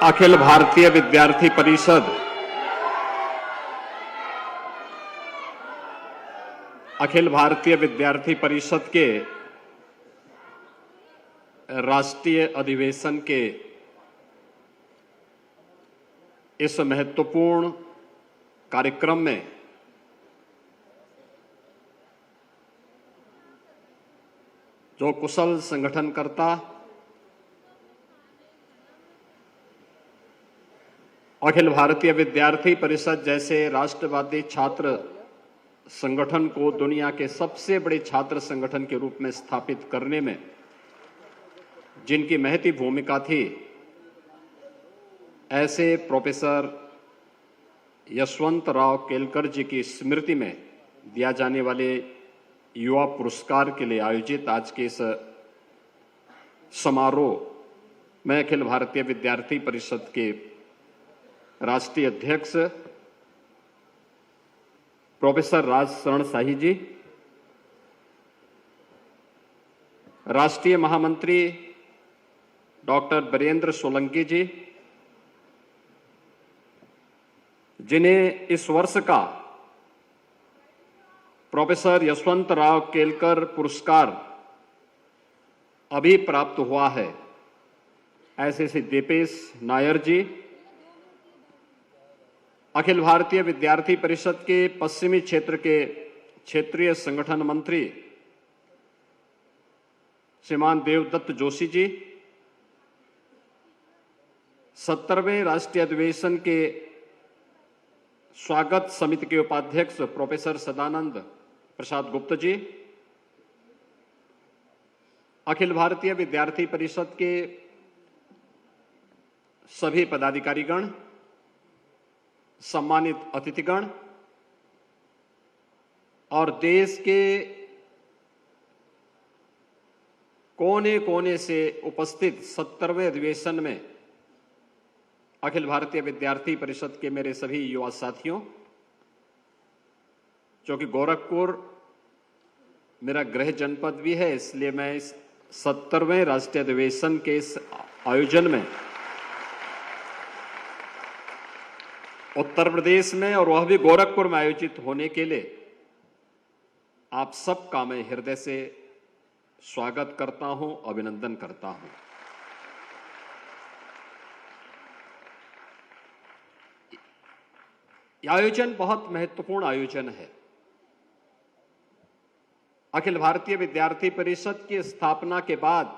अखिल भारतीय विद्यार्थी परिषद के राष्ट्रीय अधिवेशन के इस महत्वपूर्ण कार्यक्रम में जो कुशल संगठनकर्ता, अखिल भारतीय विद्यार्थी परिषद जैसे राष्ट्रवादी छात्र संगठन को दुनिया के सबसे बड़े छात्र संगठन के रूप में स्थापित करने में जिनकी महती भूमिका थी, ऐसे प्रोफेसर यशवंतराव केलकर जी की स्मृति में दिया जाने वाले युवा पुरस्कार के लिए आयोजित आज के इस समारोह में अखिल भारतीय विद्यार्थी परिषद के राष्ट्रीय अध्यक्ष प्रोफेसर राज शरण शाही जी, राष्ट्रीय महामंत्री डॉक्टर बीरेंद्र सोलंकी जी, जिन्हें इस वर्ष का प्रोफेसर यशवंतराव केलकर पुरस्कार अभी प्राप्त हुआ है, ऐसे श्री दीपेश नायर जी, अखिल भारतीय विद्यार्थी परिषद के पश्चिमी क्षेत्र के क्षेत्रीय संगठन मंत्री श्रीमान देवदत्त जोशी जी, 70वें राष्ट्रीय अधिवेशन के स्वागत समिति के उपाध्यक्ष प्रोफेसर सदानंद प्रसाद गुप्ता जी, अखिल भारतीय विद्यार्थी परिषद के सभी पदाधिकारीगण, सम्मानित अतिथिगण और देश के कोने कोने से उपस्थित 70वें अधिवेशन में अखिल भारतीय विद्यार्थी परिषद के मेरे सभी युवा साथियों, क्योंकि गोरखपुर मेरा गृह जनपद भी है, इसलिए मैं इस 70वें राष्ट्रीय अधिवेशन के इस आयोजन में उत्तर प्रदेश में और वह भी गोरखपुर में आयोजित होने के लिए आप सबका मैं हृदय से स्वागत करता हूं, अभिनंदन करता हूं। यह आयोजन बहुत महत्वपूर्ण आयोजन है। अखिल भारतीय विद्यार्थी परिषद की स्थापना के बाद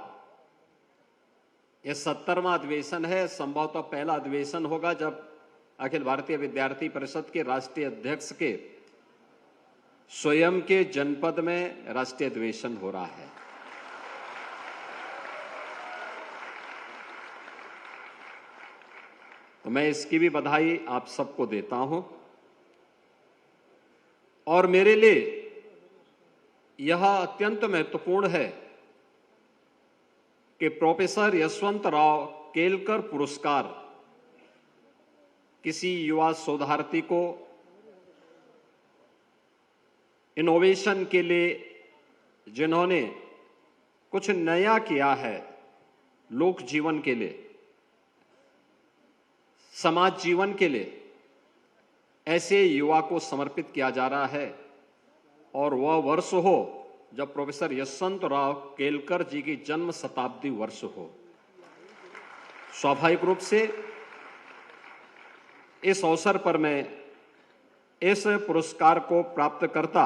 यह 70वां अधिवेशन है। संभवतः पहला अधिवेशन होगा जब अखिल भारतीय विद्यार्थी परिषद के राष्ट्रीय अध्यक्ष के स्वयं के जनपद में राष्ट्रीय अधिवेशन हो रहा है। तो मैं इसकी भी बधाई आप सबको देता हूं और मेरे लिए यह अत्यंत महत्वपूर्ण है कि प्रोफेसर यशवंतराव केलकर पुरस्कार किसी युवा शोधार्थी को इनोवेशन के लिए, जिन्होंने कुछ नया किया है लोक जीवन के लिए, समाज जीवन के लिए, ऐसे युवा को समर्पित किया जा रहा है। और वह वर्ष हो जब प्रोफेसर यशवंतराव केलकर जी की जन्म शताब्दी वर्ष हो। स्वाभाविक रूप से इस अवसर पर मैं इस पुरस्कार को प्राप्त करता,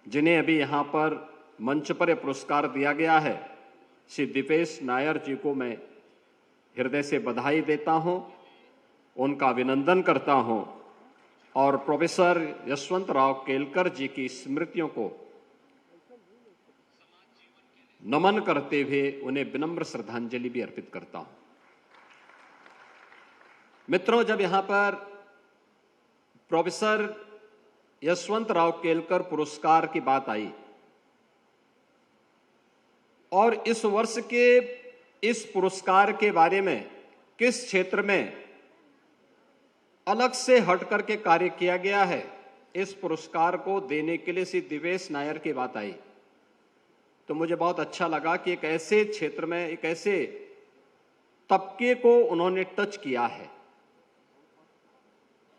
जिन्हें अभी यहां पर मंच पर यह पुरस्कार दिया गया है, श्री दीपेश नायर जी को मैं हृदय से बधाई देता हूं, उनका अभिनंदन करता हूं और प्रोफेसर यशवंतराव केलकर जी की स्मृतियों को नमन करते हुए उन्हें विनम्र श्रद्धांजलि भी अर्पित करता हूं। मित्रों, जब यहां पर प्रोफेसर यशवंतराव केलकर पुरस्कार की बात आई और इस वर्ष के इस पुरस्कार के बारे में किस क्षेत्र में अलग से हट करके कार्य किया गया है, इस पुरस्कार को देने के लिए श्री दीपेश नायर की बात आई, तो मुझे बहुत अच्छा लगा कि एक ऐसे क्षेत्र में, एक ऐसे तबके को उन्होंने टच किया है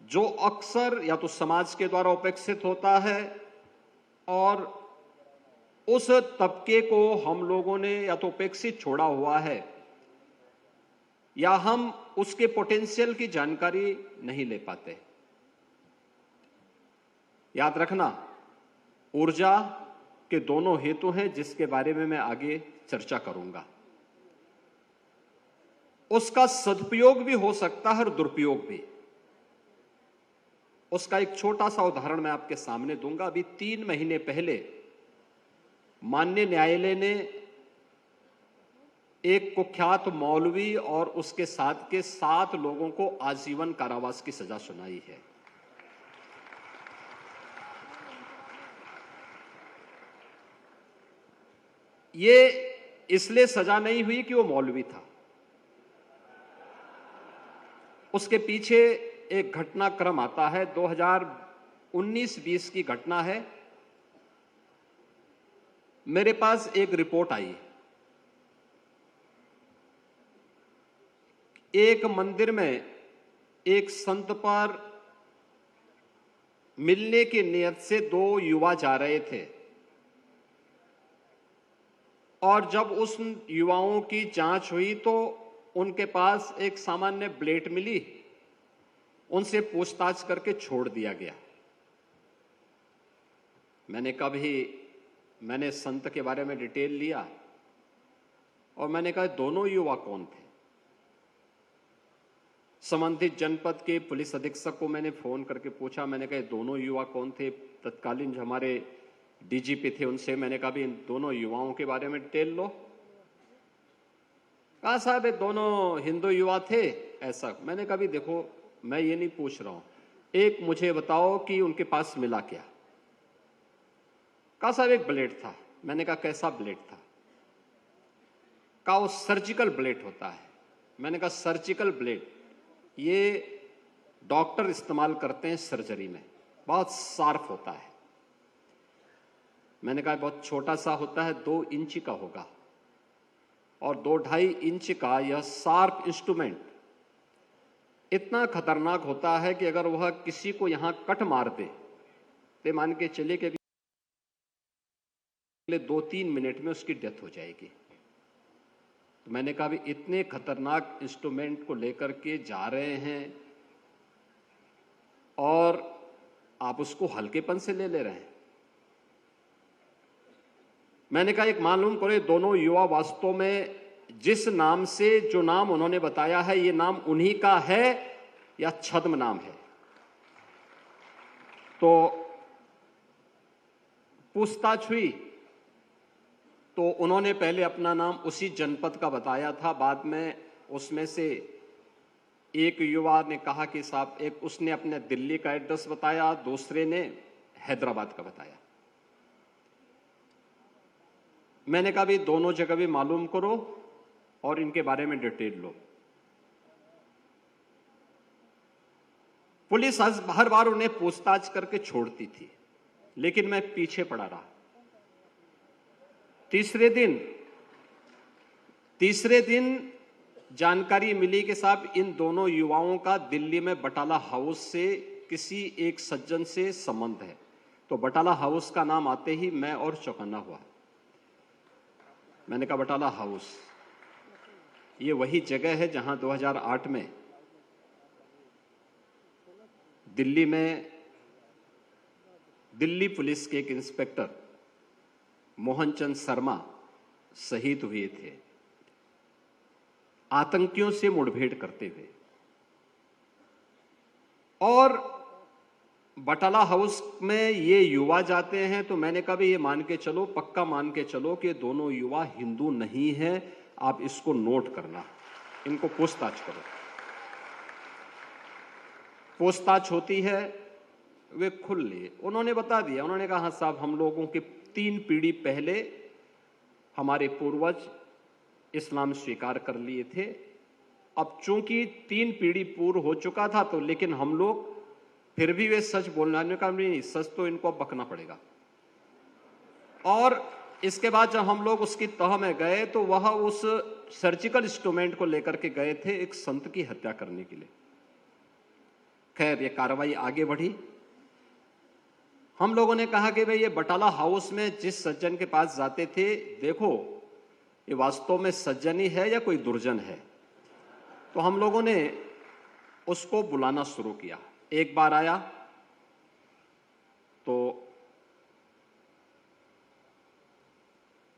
जो अक्सर या तो समाज के द्वारा उपेक्षित होता है, और उस तबके को हम लोगों ने या तो उपेक्षित छोड़ा हुआ है या हम उसके पोटेंशियल की जानकारी नहीं ले पाते। याद रखना, ऊर्जा के दोनों हेतु हैं जिसके बारे में मैं आगे चर्चा करूंगा। उसका सदुपयोग भी हो सकता है और दुरुपयोग भी। उसका एक छोटा सा उदाहरण मैं आपके सामने दूंगा। अभी 3 महीने पहले माननीय न्यायालय ने एक कुख्यात मौलवी और उसके साथ के 7 लोगों को आजीवन कारावास की सजा सुनाई है। ये इसलिए सजा नहीं हुई कि वो मौलवी था, उसके पीछे एक घटनाक्रम आता है। 2019-20 की घटना है। मेरे पास एक रिपोर्ट आई, एक मंदिर में एक संत पर मिलने की नियत से 2 युवा जा रहे थे, और जब उस युवाओं की जांच हुई तो उनके पास एक सामान्य ब्लेड मिली, उनसे पूछताछ करके छोड़ दिया गया। मैंने संत के बारे में डिटेल लिया और मैंने कहा दोनों युवा कौन थे। संबंधित जनपद के पुलिस अधीक्षक को मैंने फोन करके पूछा, मैंने कहा दोनों युवा कौन थे। तत्कालीन जो हमारे डीजीपी थे उनसे मैंने कहा भी इन दोनों युवाओं के बारे में डिटेल लो। कहा साहब ये दोनों हिंदू युवा थे ऐसा। मैंने कहा भी देखो मैं ये नहीं पूछ रहा हूं, एक मुझे बताओ कि उनके पास मिला क्या। कहा साहब एक ब्लेड था। मैंने कहा कैसा ब्लेड था। कहा वो सर्जिकल ब्लेड होता है। मैंने कहा सर्जिकल ब्लेड ये डॉक्टर इस्तेमाल करते हैं सर्जरी में, बहुत शार्प होता है। मैंने कहा बहुत छोटा सा होता है, 2 इंच का होगा, और 2-2.5 इंच का यह शार्प इंस्ट्रूमेंट इतना खतरनाक होता है कि अगर वह किसी को यहां कट मार दे तो मान के चले कि 2-3 मिनट में उसकी डेथ हो जाएगी। तो मैंने कहा भी इतने खतरनाक इंस्ट्रूमेंट को लेकर के जा रहे हैं और आप उसको हल्केपन से ले रहे हैं। मैंने कहा एक मालूम करो दोनों युवा वास्तव में जिस नाम से जो नाम उन्होंने बताया है ये नाम उन्हीं का है या छद्म नाम है। तो पूछताछ हुई तो उन्होंने पहले अपना नाम उसी जनपद का बताया था, बाद में उसमें से एक युवा ने कहा कि साहब एक उसने अपने दिल्ली का एड्रेस बताया, दूसरे ने हैदराबाद का बताया। मैंने कहा भी दोनों जगह भी मालूम करो और इनके बारे में डिटेल लो। पुलिस हर बार उन्हें पूछताछ करके छोड़ती थी, लेकिन मैं पीछे पड़ा रहा। तीसरे दिन जानकारी मिली कि साहब इन दोनों युवाओं का दिल्ली में बटाला हाउस से किसी एक सज्जन से संबंध है। तो बटाला हाउस का नाम आते ही मैं और चौकन्ना हुआ। मैंने कहा बटाला हाउस ये वही जगह है जहां 2008 में दिल्ली में दिल्ली पुलिस के एक इंस्पेक्टर मोहनचंद शर्मा शहीद हुए थे आतंकियों से मुठभेड़ करते हुए। और बटाला हाउस में ये युवा जाते हैं तो मैंने कहा भी ये मान के चलो, पक्का मान के चलो कि दोनों युवा हिंदू नहीं हैं, आप इसको नोट करना, इनको पूछताछ करो। पूछताछ होती है, वे खुल लिए, उन्होंने बता दिया। उन्होंने कहा हाँ साहब हम लोगों के 3 पीढ़ी पहले हमारे पूर्वज इस्लाम स्वीकार कर लिए थे। अब चूंकि 3 पीढ़ी पूर्व हो चुका था तो लेकिन हम लोग फिर भी वे सच बोलना का नहीं, सच तो इनको अब बकना पड़ेगा। और इसके बाद जब हम लोग उसकी तह में गए तो वह उस सर्जिकल इंस्ट्रूमेंट को लेकर के गए थे एक संत की हत्या करने के लिए। खैर ये कार्रवाई आगे बढ़ी। हम लोगों ने कहा कि भाई ये बटाला हाउस में जिस सज्जन के पास जाते थे, देखो ये वास्तव में सज्जन ही है या कोई दुर्जन है। तो हम लोगों ने उसको बुलाना शुरू किया। एक बार आया तो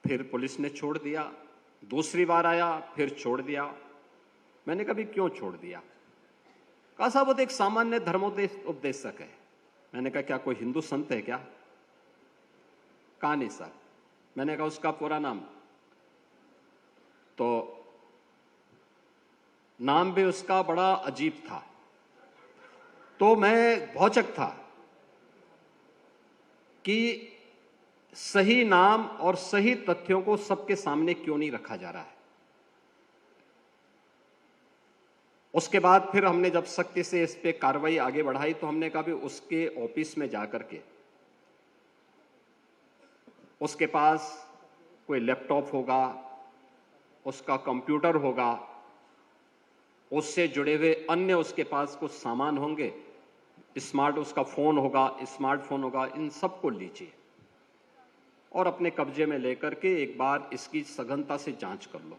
फिर पुलिस ने छोड़ दिया, दूसरी बार आया फिर छोड़ दिया। मैंने कहा भी क्यों छोड़ दिया? कहा साहब वो तो एक सामान्य धर्मोपदेशक है। मैंने कहा क्या कोई हिंदू संत है क्या? कहा नहीं साहब। मैंने कहा उसका पूरा नाम? तो नाम भी उसका बड़ा अजीब था। तो मैं भौचक था कि सही नाम और सही तथ्यों को सबके सामने क्यों नहीं रखा जा रहा है। उसके बाद फिर हमने जब सख्ती से इस पे कार्रवाई आगे बढ़ाई तो हमने कहा भी उसके ऑफिस में जाकर के उसके पास कोई लैपटॉप होगा, उसका कंप्यूटर होगा, उससे जुड़े हुए अन्य उसके पास कुछ सामान होंगे, स्मार्ट उसका फोन होगा, स्मार्टफोन होगा, इन सबको लीजिए और अपने कब्जे में लेकर के एक बार इसकी सघनता से जांच कर लो।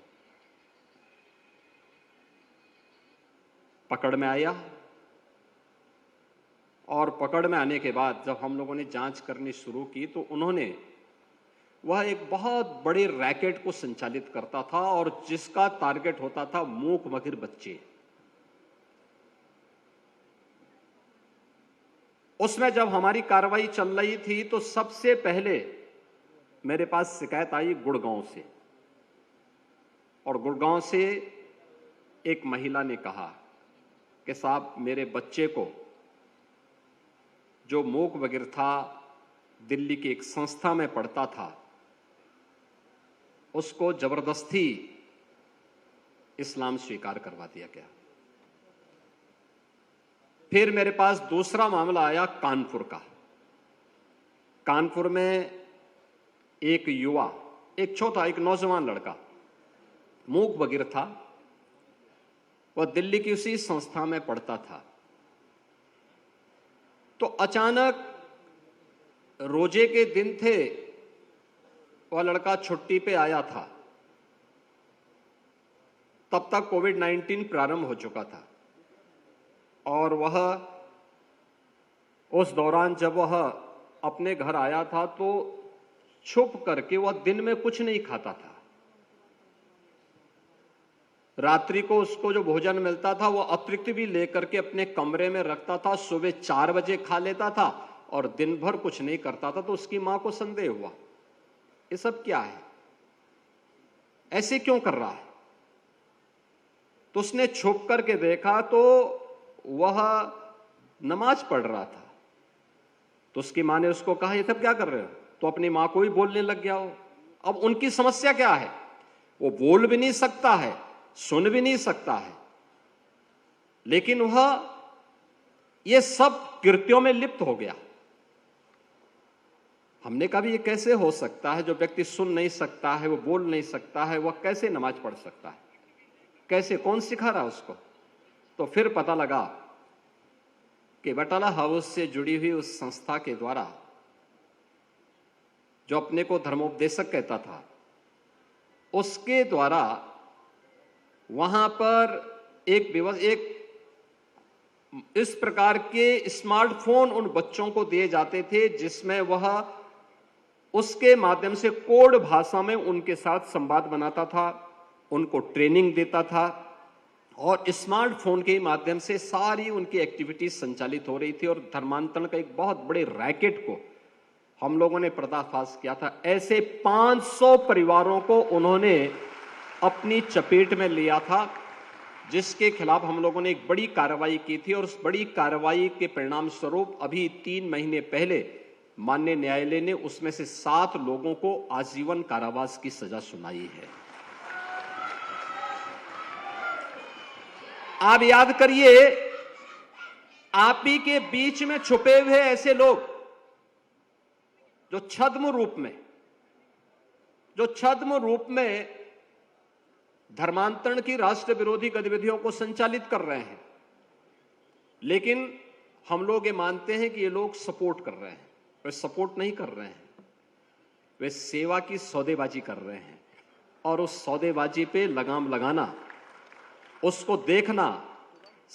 पकड़ में आया और पकड़ में आने के बाद जब हम लोगों ने जांच करनी शुरू की तो उन्होंने वह एक बहुत बड़े रैकेट को संचालित करता था और जिसका टारगेट होता था मूक बधिर बच्चे। उसमें जब हमारी कार्रवाई चल रही थी तो सबसे पहले मेरे पास शिकायत आई गुड़गांव से, और गुड़गांव से एक महिला ने कहा कि साहब मेरे बच्चे को जो मूक बधिर था, दिल्ली की एक संस्था में पढ़ता था, उसको जबरदस्ती इस्लाम स्वीकार करवा दिया गया। फिर मेरे पास दूसरा मामला आया कानपुर का। कानपुर में एक युवा, एक छोटा एक नौजवान लड़का मूक बधिर था, वह दिल्ली की उसी संस्था में पढ़ता था। तो अचानक रोजे के दिन थे, वह लड़का छुट्टी पे आया था, तब तक कोविड-19 प्रारंभ हो चुका था और वह उस दौरान जब वह अपने घर आया था तो छुप करके वह दिन में कुछ नहीं खाता था। रात्रि को उसको जो भोजन मिलता था वो अतिरिक्त भी लेकर के अपने कमरे में रखता था। सुबह 4 बजे खा लेता था और दिन भर कुछ नहीं करता था। तो उसकी मां को संदेह हुआ, ये सब क्या है, ऐसे क्यों कर रहा है? तो उसने छुप करके देखा तो वह नमाज पढ़ रहा था। तो उसकी मां ने उसको कहा ये सब क्या कर रहे हो? तो अपनी मां को ही बोलने लग गया हो। अब उनकी समस्या क्या है? वो बोल भी नहीं सकता है, सुन भी नहीं सकता है, लेकिन वह ये सब कृत्यों में लिप्त हो गया। हमने कहा भी ये कैसे हो सकता है? जो व्यक्ति सुन नहीं सकता है, वो बोल नहीं सकता है, वह कैसे नमाज पढ़ सकता है? कैसे, कौन सिखा रहा है उसको? तो फिर पता लगा कि बटाला हाउस से जुड़ी हुई उस संस्था के द्वारा, जो अपने को धर्मोपदेशक कहता था, उसके द्वारा वहां पर एक इस प्रकार के स्मार्टफोन उन बच्चों को दिए जाते थे जिसमें वह उसके माध्यम से कोड भाषा में उनके साथ संवाद बनाता था, उनको ट्रेनिंग देता था और स्मार्टफोन के माध्यम से सारी उनकी एक्टिविटीज संचालित हो रही थी। और धर्मांतरण का एक बहुत बड़े रैकेट को हम लोगों ने पर्दाफाश किया था। ऐसे 500 परिवारों को उन्होंने अपनी चपेट में लिया था, जिसके खिलाफ हम लोगों ने एक बड़ी कार्रवाई की थी। और उस बड़ी कार्रवाई के परिणाम स्वरूप अभी 3 महीने पहले माननीय न्यायालय ने उसमें से 7 लोगों को आजीवन कारावास की सजा सुनाई है। आप याद करिए, आप ही के बीच में छुपे हुए ऐसे लोग जो छद्म रूप में जो छद्म रूप में धर्मांतरण की राष्ट्र विरोधी गतिविधियों को संचालित कर रहे हैं। लेकिन हम लोग ये मानते हैं कि ये लोग सपोर्ट कर रहे हैं। वे सपोर्ट नहीं कर रहे हैं, वे सेवा की सौदेबाजी कर रहे हैं। और उस सौदेबाजी पे लगाम लगाना, उसको देखना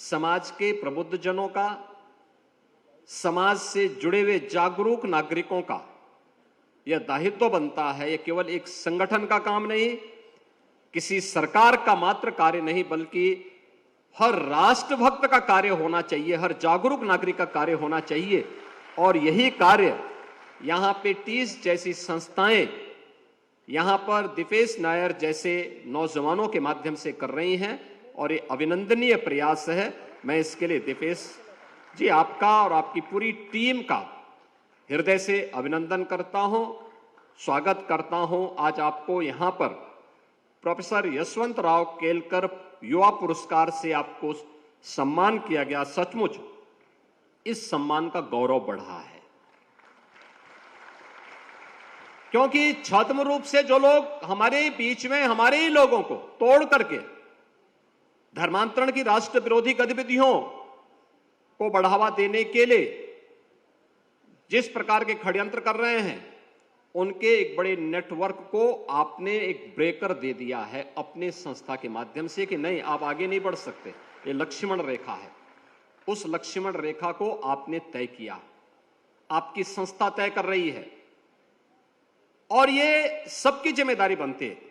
समाज के प्रबुद्ध जनों का, समाज से जुड़े हुए जागरूक नागरिकों का यह दायित्व बनता है। यह केवल एक संगठन का काम नहीं, किसी सरकार का मात्र कार्य नहीं, बल्कि हर राष्ट्रभक्त का कार्य होना चाहिए, हर जागरूक नागरिक का कार्य होना चाहिए। और यही कार्य यहां पे टीस जैसी संस्थाएं, यहां पर दिपेश नायर जैसे नौजवानों के माध्यम से कर रही हैं और ये अभिनंदनीय प्रयास है। मैं इसके लिए दिपेश जी आपका और आपकी पूरी टीम का हृदय से अभिनंदन करता हूं, स्वागत करता हूं। आज आपको यहां पर प्रोफेसर यशवंतराव केलकर युवा पुरस्कार से आपको सम्मान किया गया। सचमुच इस सम्मान का गौरव बढ़ा है, क्योंकि छद्म रूप से जो लोग हमारे बीच में, हमारे ही लोगों को तोड़ करके धर्मांतरण की राष्ट्र विरोधी गतिविधियों को बढ़ावा देने के लिए जिस प्रकार के षड्यंत्र कर रहे हैं, उनके एक बड़े नेटवर्क को आपने एक ब्रेकर दे दिया है अपने संस्था के माध्यम से कि नहीं, आप आगे नहीं बढ़ सकते। ये लक्ष्मण रेखा है, उस लक्ष्मण रेखा को आपने तय किया, आपकी संस्था तय कर रही है और ये सबकी जिम्मेदारी बनती है।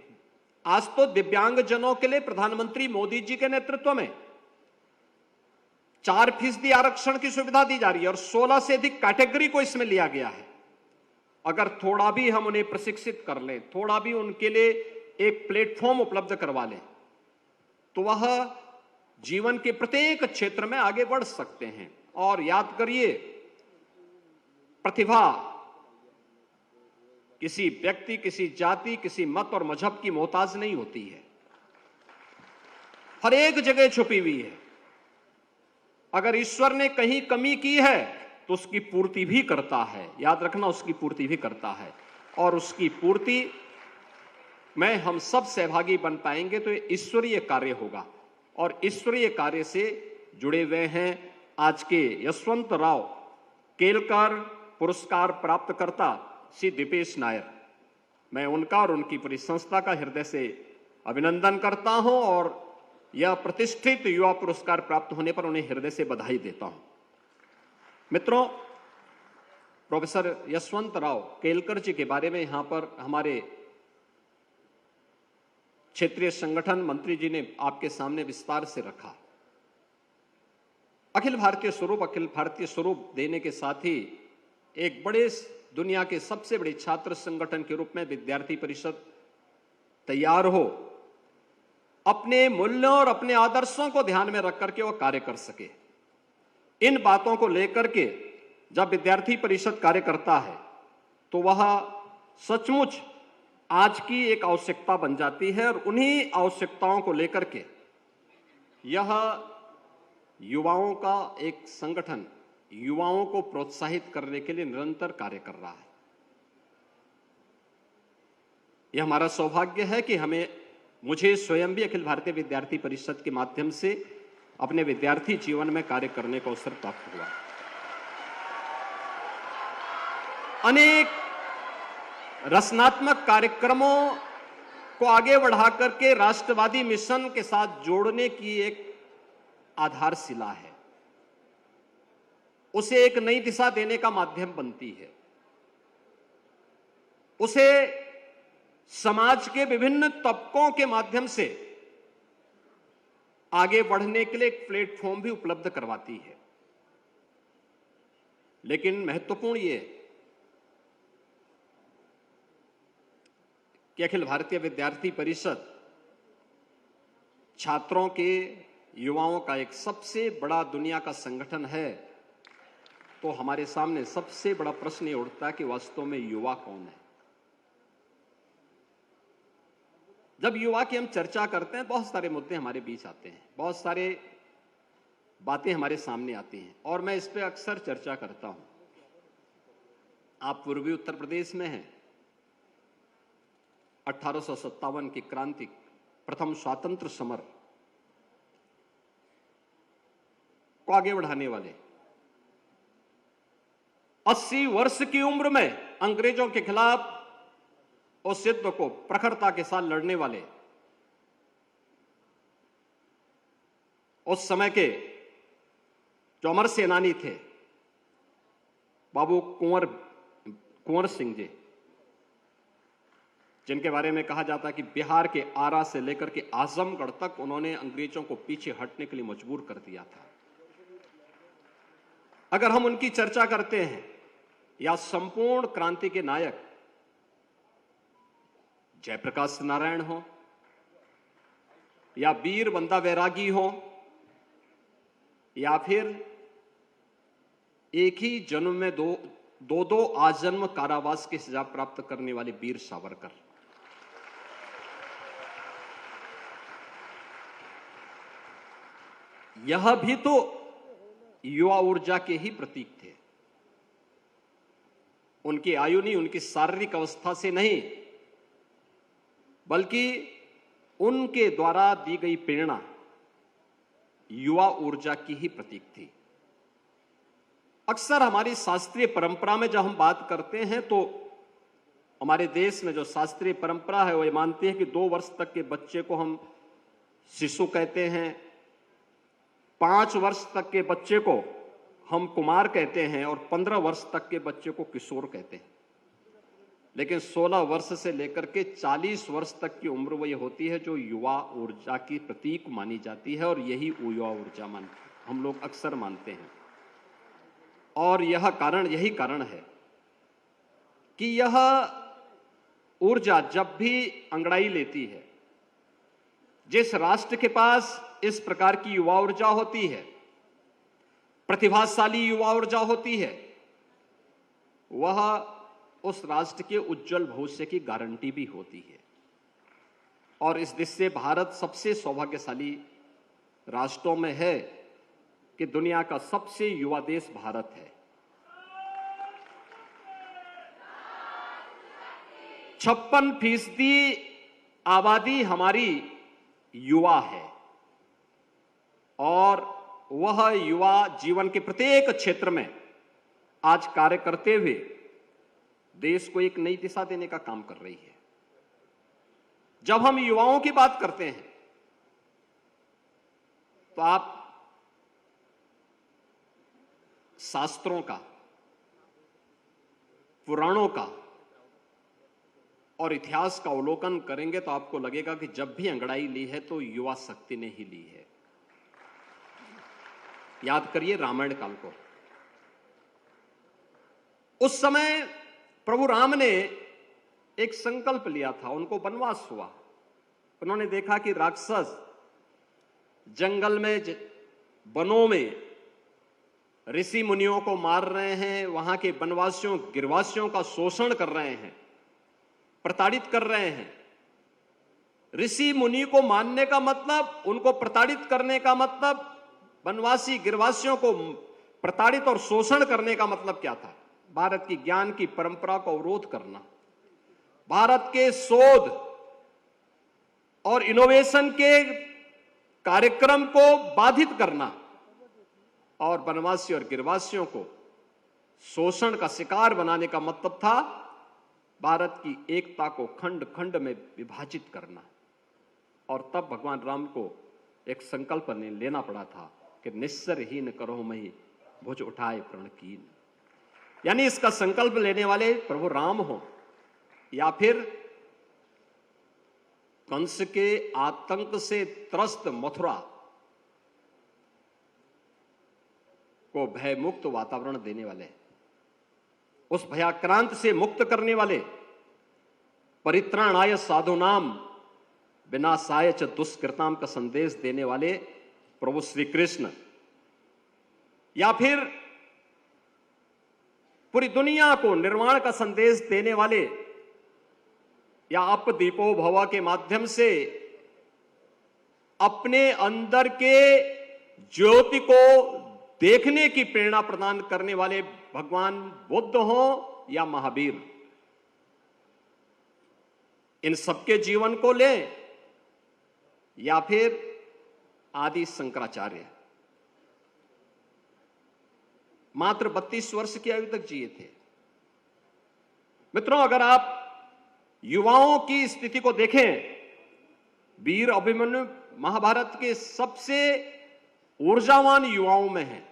आज तो दिव्यांगजनों के लिए प्रधानमंत्री मोदी जी के नेतृत्व में 4% आरक्षण की सुविधा दी जा रही है और 16 से अधिक कैटेगरी को इसमें लिया गया है। अगर थोड़ा भी हम उन्हें प्रशिक्षित कर लें, थोड़ा भी उनके लिए एक प्लेटफॉर्म उपलब्ध करवा लें, तो वह जीवन के प्रत्येक क्षेत्र में आगे बढ़ सकते हैं। और याद करिए, प्रतिभा किसी व्यक्ति, किसी जाति, किसी मत और मजहब की मोहताज नहीं होती है, हर एक जगह छुपी हुई है। अगर ईश्वर ने कहीं कमी की है तो उसकी पूर्ति भी करता है, याद रखना, उसकी पूर्ति भी करता है। और उसकी पूर्ति में हम सब सहभागी बन पाएंगे तो ये ईश्वरीय कार्य होगा। और ईश्वरीय कार्य से जुड़े हुए हैं आज के यशवंतराव केलकर पुरस्कार प्राप्तकर्ता श्री दिपेश नायर। मैं उनका और उनकी पूरी संस्था का हृदय से अभिनंदन करता हूं और यह प्रतिष्ठित युवा पुरस्कार प्राप्त होने पर उन्हें हृदय से बधाई देता हूं। मित्रों, प्रोफेसर यशवंतराव केलकर जी के बारे में यहां पर हमारे क्षेत्रीय संगठन मंत्री जी ने आपके सामने विस्तार से रखा। अखिल भारतीय स्वरूप देने के साथ ही एक बड़े, दुनिया के सबसे बड़े छात्र संगठन के रूप में विद्यार्थी परिषद तैयार हो, अपने मूल्यों और अपने आदर्शों को ध्यान में रख करके वो कार्य कर सके। इन बातों को लेकर के जब विद्यार्थी परिषद कार्य करता है तो वह सचमुच आज की एक आवश्यकता बन जाती है। और उन्हीं आवश्यकताओं को लेकर के यह युवाओं का एक संगठन युवाओं को प्रोत्साहित करने के लिए निरंतर कार्य कर रहा है। यह हमारा सौभाग्य है कि मुझे स्वयं भी अखिल भारतीय विद्यार्थी परिषद के माध्यम से अपने विद्यार्थी जीवन में कार्य करने का अवसर प्राप्त हुआ। अनेक रचनात्मक कार्यक्रमों को आगे बढ़ा करके राष्ट्रवादी मिशन के साथ जोड़ने की एक आधारशिला है, उसे एक नई दिशा देने का माध्यम बनती है, उसे समाज के विभिन्न तबकों के माध्यम से आगे बढ़ने के लिए एक प्लेटफॉर्म भी उपलब्ध करवाती है। लेकिन महत्वपूर्ण ये कि अखिल भारतीय विद्यार्थी परिषद छात्रों के, युवाओं का एक सबसे बड़ा दुनिया का संगठन है, तो हमारे सामने सबसे बड़ा प्रश्न ये उठता है कि वास्तव में युवा कौन है। जब युवा की हम चर्चा करते हैं, बहुत सारे मुद्दे हमारे बीच आते हैं, बहुत सारे बातें हमारे सामने आती हैं और मैं इस पे अक्सर चर्चा करता हूं। आप पूर्वी उत्तर प्रदेश में हैं, 1857 की क्रांति, प्रथम स्वातंत्र समर को आगे बढ़ाने वाले, 80 वर्ष की उम्र में अंग्रेजों के खिलाफ उस युद्ध को प्रखरता के साथ लड़ने वाले, उस समय के जो अमर सेनानी थे बाबू कुंवर सिंह जी, जिनके बारे में कहा जाता है कि बिहार के आरा से लेकर के आजमगढ़ तक उन्होंने अंग्रेजों को पीछे हटने के लिए मजबूर कर दिया था। अगर हम उनकी चर्चा करते हैं, या संपूर्ण क्रांति के नायक जयप्रकाश नारायण हो या वीर बंदा बैरागी हो, या फिर एक ही जन्म में दो आजन्म कारावास की सजा प्राप्त करने वाले वीर सावरकर, यह भी तो युवा ऊर्जा के ही प्रतीक थे। उनकी आयु नहीं, उनकी शारीरिक अवस्था से नहीं, बल्कि उनके द्वारा दी गई प्रेरणा युवा ऊर्जा की ही प्रतीक थी। अक्सर हमारी शास्त्रीय परंपरा में जब हम बात करते हैं तो हमारे देश में जो शास्त्रीय परंपरा है वो ये मानती है कि 2 वर्ष तक के बच्चे को हम शिशु कहते हैं, 5 वर्ष तक के बच्चे को हम कुमार कहते हैं और 15 वर्ष तक के बच्चे को किशोर कहते हैं। लेकिन 16 वर्ष से लेकर के 40 वर्ष तक की उम्र वो ये होती है जो युवा ऊर्जा की प्रतीक मानी जाती है, और यही युवा ऊर्जा हम लोग अक्सर मानते हैं। और यही कारण है कि यह ऊर्जा जब भी अंगड़ाई लेती है, जिस राष्ट्र के पास इस प्रकार की युवा ऊर्जा होती है, प्रतिभाशाली युवा ऊर्जा होती है, वह उस राष्ट्र के उज्जवल भविष्य की गारंटी भी होती है। और इस दृष्टि से भारत सबसे सौभाग्यशाली राष्ट्रों में है कि दुनिया का सबसे युवा देश भारत है। 56% आबादी हमारी युवा है, और वह युवा जीवन के प्रत्येक क्षेत्र में आज कार्य करते हुए देश को एक नई दिशा देने का काम कर रही है। जब हम युवाओं की बात करते हैं तो आप शास्त्रों का, पुराणों का और इतिहास का अवलोकन करेंगे तो आपको लगेगा कि जब भी अंगड़ाई ली है तो युवा शक्ति ने ही ली है। याद करिए रामायण काल को। उस समय प्रभु राम ने एक संकल्प लिया था, उनको वनवास हुआ। उन्होंने देखा कि राक्षस जंगल में, वनों में ऋषि मुनियों को मार रहे हैं, वहां के वनवासियों, गिरवासियों का शोषण कर रहे हैं, प्रताड़ित कर रहे हैं। ऋषि मुनि को मानने का मतलब, उनको प्रताड़ित करने का मतलब, वनवासी गिरवासियों को प्रताड़ित और शोषण करने का मतलब क्या था? भारत की ज्ञान की परंपरा को अवरोध करना, भारत के शोध और इनोवेशन के कार्यक्रम को बाधित करना, और वनवासी और गिरवासियों को शोषण का शिकार बनाने का मतलब था भारत की एकता को खंड खंड में विभाजित करना। और तब भगवान राम को एक संकल्प लेना पड़ा था कि निस्सरहीन करो मही भुज उठाए प्रण कीन। यानी इसका संकल्प लेने वाले प्रभु राम हो, या फिर कंस के आतंक से त्रस्त मथुरा को भयमुक्त वातावरण देने वाले, उस भयाक्रांत से मुक्त करने वाले, परित्राणाय साधुनाम विनाशाय च दुष्कृताम का संदेश देने वाले प्रभु श्री कृष्ण, या फिर पूरी दुनिया को निर्वाण का संदेश देने वाले, या अप दीपो भव के माध्यम से अपने अंदर के ज्योति को देखने की प्रेरणा प्रदान करने वाले भगवान बुद्ध हो या महावीर, इन सबके जीवन को लें या फिर आदि शंकराचार्य, मात्र 32 वर्ष की आयु तक जिए थे। मित्रों, अगर आप युवाओं की स्थिति को देखें, वीर अभिमन्यु महाभारत के सबसे ऊर्जावान युवाओं में हैं।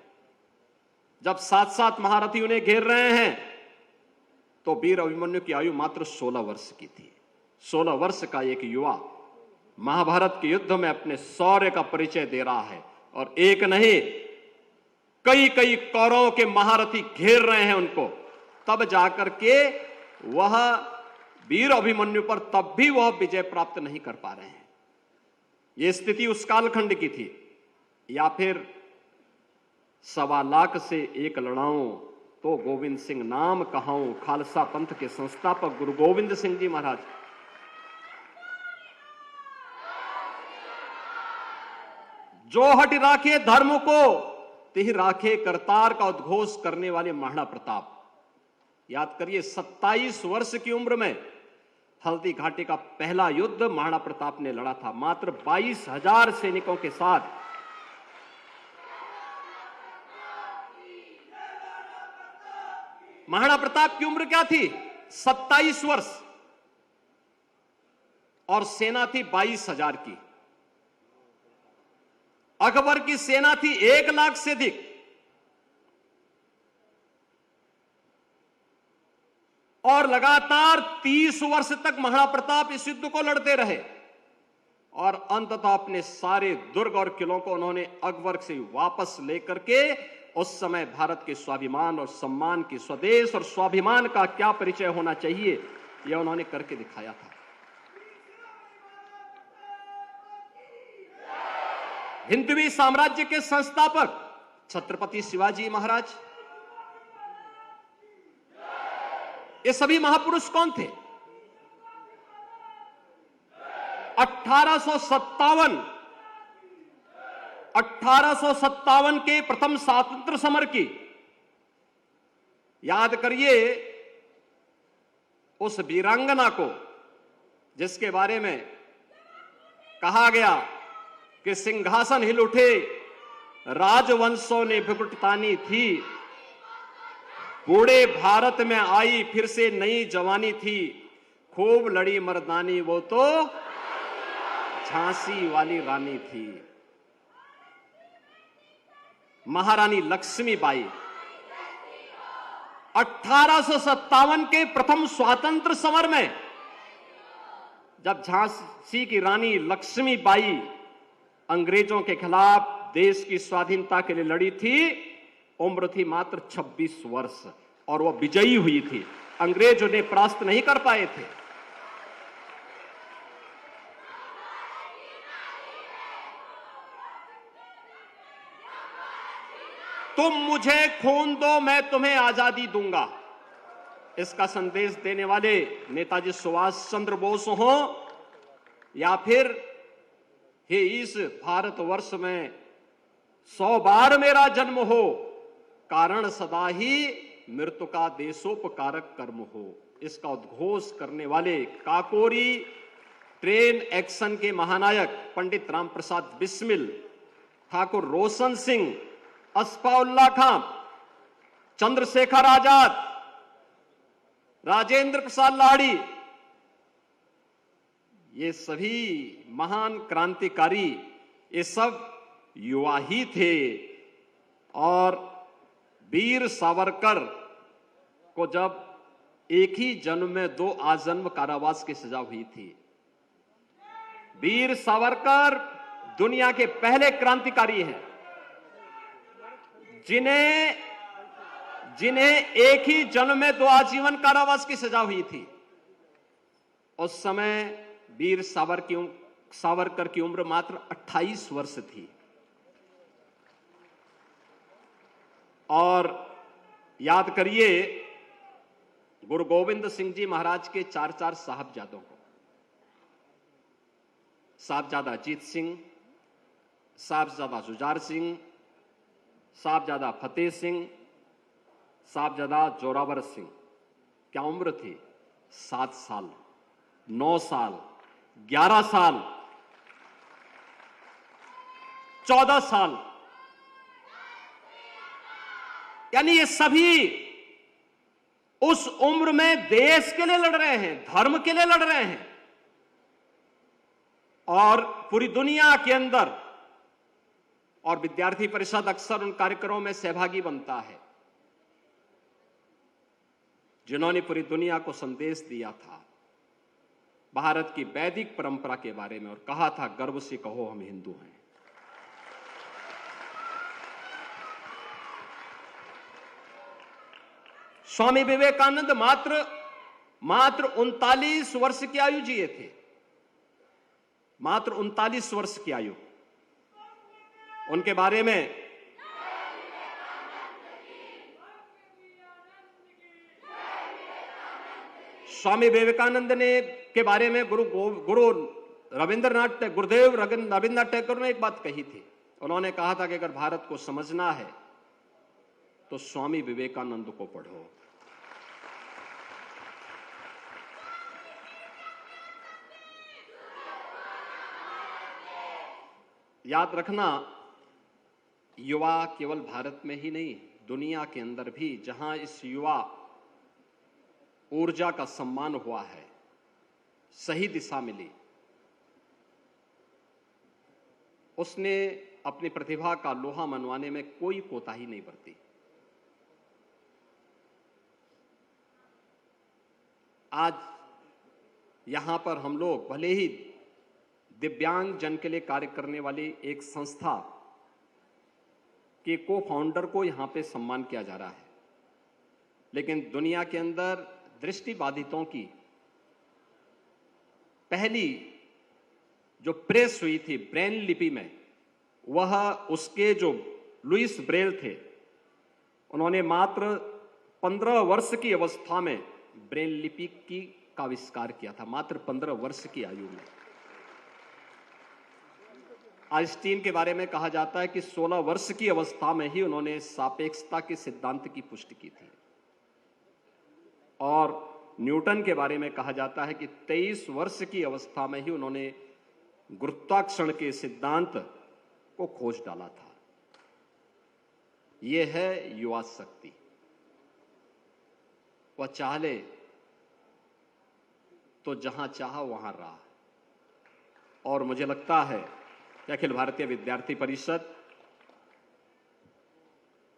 जब साथ साथ महारथी उन्हें घेर रहे हैं तो वीर अभिमन्यु की आयु मात्र 16 वर्ष की थी। 16 वर्ष का एक युवा महाभारत के युद्ध में अपने शौर्य का परिचय दे रहा है, और एक नहीं कई कई कौरवों के महारथी घेर रहे हैं उनको, तब जाकर के वह वीर अभिमन्यु पर तब भी वह विजय प्राप्त नहीं कर पा रहे हैं। यह स्थिति उस कालखंड की थी। या फिर 1.25 लाख से एक लड़ाऊं तो गोविंद सिंह नाम कहाऊं, खालसा पंथ के संस्थापक गुरु गोविंद सिंह जी महाराज। जो हट राखे धर्म को तिह राखे करतार का उद्घोष करने वाले महाराणा प्रताप। याद करिए, 27 वर्ष की उम्र में हल्दी घाटी का पहला युद्ध महाराणा प्रताप ने लड़ा था, मात्र 22,000 सैनिकों के साथ। महाराणा प्रताप की उम्र क्या थी? 27 वर्ष, और सेना थी 22,000 की। अकबर की सेना थी 1 लाख से अधिक, और लगातार 30 वर्ष तक महाराणा प्रताप इस युद्ध को लड़ते रहे, और अंततः अपने सारे दुर्ग और किलों को उन्होंने अकबर से वापस लेकर के उस समय भारत के स्वाभिमान और सम्मान की, स्वदेश और स्वाभिमान का क्या परिचय होना चाहिए, यह उन्होंने करके दिखाया था। हिंदवी साम्राज्य के संस्थापक छत्रपति शिवाजी महाराज, ये सभी महापुरुष कौन थे? 1857 के प्रथम स्वातंत्र्य समर की याद करिए, उस वीरांगना को जिसके बारे में कहा गया कि सिंहासन हिल उठे, राजवंशों ने बिकुट तानी थी, बूढ़े भारत में आई फिर से नई जवानी थी, खूब लड़ी मर्दानी वो तो झांसी वाली रानी थी। महारानी लक्ष्मीबाई 1857 के प्रथम स्वातंत्र्य समर में जब झांसी की रानी लक्ष्मीबाई अंग्रेजों के खिलाफ देश की स्वाधीनता के लिए लड़ी थी, उम्र थी मात्र 26 वर्ष, और वह विजयी हुई थी। अंग्रेज उन्हें परास्त नहीं कर पाए थे। तुम मुझे खून दो, मैं तुम्हें आजादी दूंगा, इसका संदेश देने वाले नेताजी सुभाष चंद्र बोस हो, या फिर हे इस भारतवर्ष में 100 बार मेरा जन्म हो, कारण सदा ही मृत्यु का देशोपकारक कर्म हो, इसका उद्घोष करने वाले काकोरी ट्रेन एक्शन के महानायक पंडित राम प्रसाद बिस्मिल, ठाकुर रोशन सिंह, अस्फाउल्लाह खां, चंद्रशेखर आजाद, राजेंद्र प्रसाद लाहिड़ी, ये सभी महान क्रांतिकारी, ये सब युवा ही थे। और वीर सावरकर को जब एक ही जन्म में 2 आजन्म कारावास की सजा हुई थी। वीर सावरकर दुनिया के पहले क्रांतिकारी हैं जिन्हें एक ही जन्म में 2 आजीवन कारावास की सजा हुई थी। उस समय वीर सावरकर की उम्र मात्र 28 वर्ष थी। और याद करिए, गुरु गोविंद सिंह जी महाराज के 4 साहबजादों को, साहबजादा अजीत सिंह, साहबजादा जुझार सिंह, साहबजादा फतेह सिंह, साहबजादा जोरावर सिंह, क्या उम्र थी? 7 साल। 9 साल, 11 साल, 14 साल, यानी ये सभी उस उम्र में देश के लिए लड़ रहे हैं, धर्म के लिए लड़ रहे हैं और पूरी दुनिया के अंदर, और विद्यार्थी परिषद अक्सर उन कार्यक्रमों में सहभागी बनता है जिन्होंने पूरी दुनिया को संदेश दिया था भारत की वैदिक परंपरा के बारे में और कहा था गर्व से कहो हम हिंदू हैं। स्वामी विवेकानंद मात्र 39 वर्ष की आयु जिए थे, मात्र 39 वर्ष की आयु। उनके बारे में स्वामी विवेकानंद ने के बारे में गुरुदेव रविंद्रनाथ टैगोर ने एक बात कही थी। उन्होंने कहा था कि अगर भारत को समझना है तो स्वामी विवेकानंद को पढ़ो। याद रखना, युवा केवल भारत में ही नहीं, दुनिया के अंदर भी जहां इस युवा ऊर्जा का सम्मान हुआ है, सही दिशा मिली, उसने अपनी प्रतिभा का लोहा मनवाने में कोई कोताही नहीं बरती। आज यहां पर हम लोग भले ही दिव्यांग जन के लिए कार्य करने वाली एक संस्था के को फाउंडर को यहां पे सम्मान किया जा रहा है, लेकिन दुनिया के अंदर दृष्टिबाधितों की पहली जो प्रेस हुई थी ब्रेन लिपि में, वह उसके जो लुइस ब्रेल थे, उन्होंने मात्र 15 वर्ष की अवस्था में ब्रेन लिपि का आविष्कार किया था, मात्र 15 वर्ष की आयु में। आइंस्टीन के बारे में कहा जाता है कि 16 वर्ष की अवस्था में ही उन्होंने सापेक्षता के सिद्धांत की पुष्टि की थी, और न्यूटन के बारे में कहा जाता है कि 23 वर्ष की अवस्था में ही उन्होंने गुरुत्वाकर्षण के सिद्धांत को खोज डाला था। यह है युवा शक्ति। वह चाहे तो जहां चाहा वहां रहा, और मुझे लगता है कि अखिल भारतीय विद्यार्थी परिषद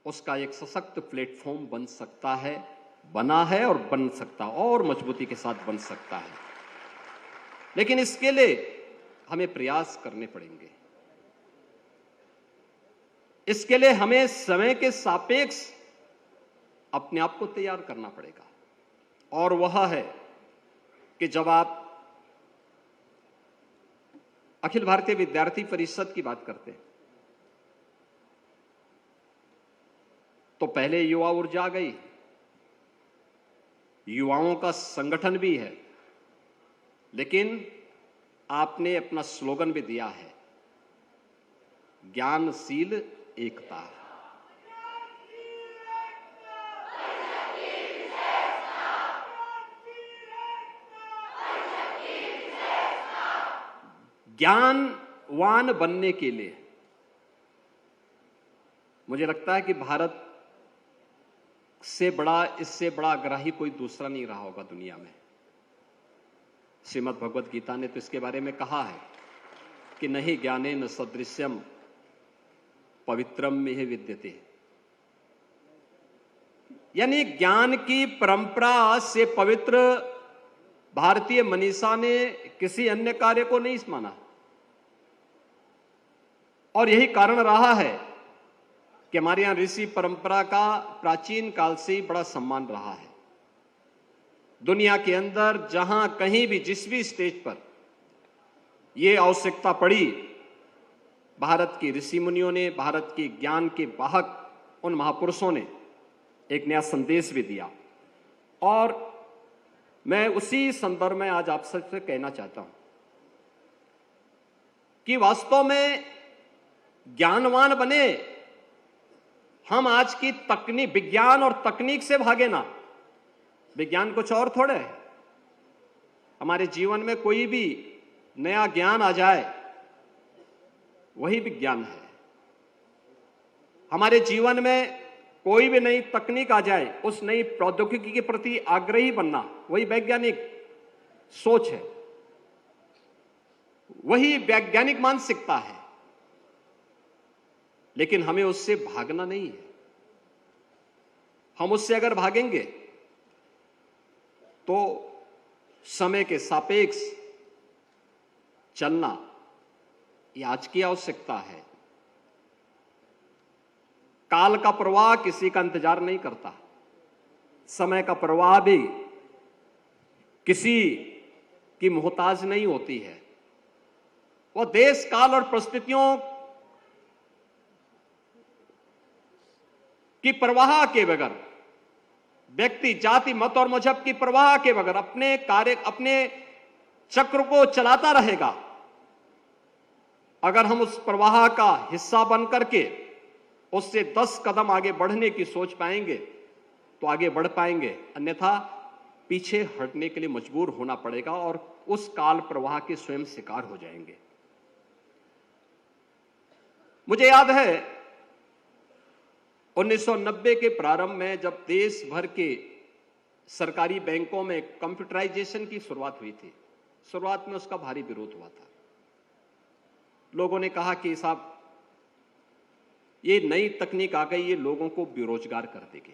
उसका एक सशक्त प्लेटफॉर्म बन सकता है, बना है और बन सकता, और मजबूती के साथ बन सकता है। लेकिन इसके लिए हमें प्रयास करने पड़ेंगे। इसके लिए हमें समय के सापेक्ष अपने आप को तैयार करना पड़ेगा, और वह है कि जब आप अखिल भारतीय विद्यार्थी परिषद की बात करते हैं तो पहले युवा ऊर्जा आ गई, युवाओं का संगठन भी है, लेकिन आपने अपना स्लोगन भी दिया है, ज्ञानशील एकता। ज्ञानवान बनने के लिए मुझे लगता है कि भारत से बड़ा, इससे बड़ा आग्रही कोई दूसरा नहीं रहा होगा दुनिया में। श्रीमद् भगवद गीता ने तो इसके बारे में कहा है कि नहीं ज्ञानेन सदृश्यम पवित्रम में विद्यते, यानी ज्ञान की परंपरा से पवित्र भारतीय मनीषा ने किसी अन्य कार्य को नहीं माना, और यही कारण रहा है कि हमारे यहां ऋषि परंपरा का प्राचीन काल से ही बड़ा सम्मान रहा है। दुनिया के अंदर जहां कहीं भी जिस भी स्टेज पर यह आवश्यकता पड़ी, भारत के ऋषि मुनियों ने, भारत के ज्ञान के वाहक उन महापुरुषों ने एक नया संदेश भी दिया। और मैं उसी संदर्भ में आज आप सबसे कहना चाहता हूं कि वास्तव में ज्ञानवान बने हम। आज की तकनीक, विज्ञान और तकनीक से भागे ना, विज्ञान कुछ और थोड़े है। हमारे जीवन में कोई भी नया ज्ञान आ जाए वही विज्ञान है। हमारे जीवन में कोई भी नई तकनीक आ जाए, उस नई प्रौद्योगिकी के प्रति आग्रही बनना वही वैज्ञानिक सोच है, वही वैज्ञानिक मानसिकता है। लेकिन हमें उससे भागना नहीं है। हम उससे अगर भागेंगे तो समय के सापेक्ष चलना यह आज की आवश्यकता है। काल का प्रवाह किसी का इंतजार नहीं करता, समय का प्रवाह भी किसी की मोहताज नहीं होती है। वह देश काल और परिस्थितियों की परवाह के बगैर, व्यक्ति जाति मत और मजहब की परवाह के बगैर अपने कार्य, अपने चक्र को चलाता रहेगा। अगर हम उस प्रवाह का हिस्सा बन करके उससे 10 कदम आगे बढ़ने की सोच पाएंगे तो आगे बढ़ पाएंगे, अन्यथा पीछे हटने के लिए मजबूर होना पड़ेगा और उस काल प्रवाह के स्वयं शिकार हो जाएंगे। मुझे याद है 1990 के प्रारंभ में जब देश भर के सरकारी बैंकों में कंप्यूटराइजेशन की शुरुआत हुई थी, शुरुआत में उसका भारी विरोध हुआ था। लोगों ने कहा कि साहब ये नई तकनीक आ गई, ये लोगों को बेरोजगार कर देगी।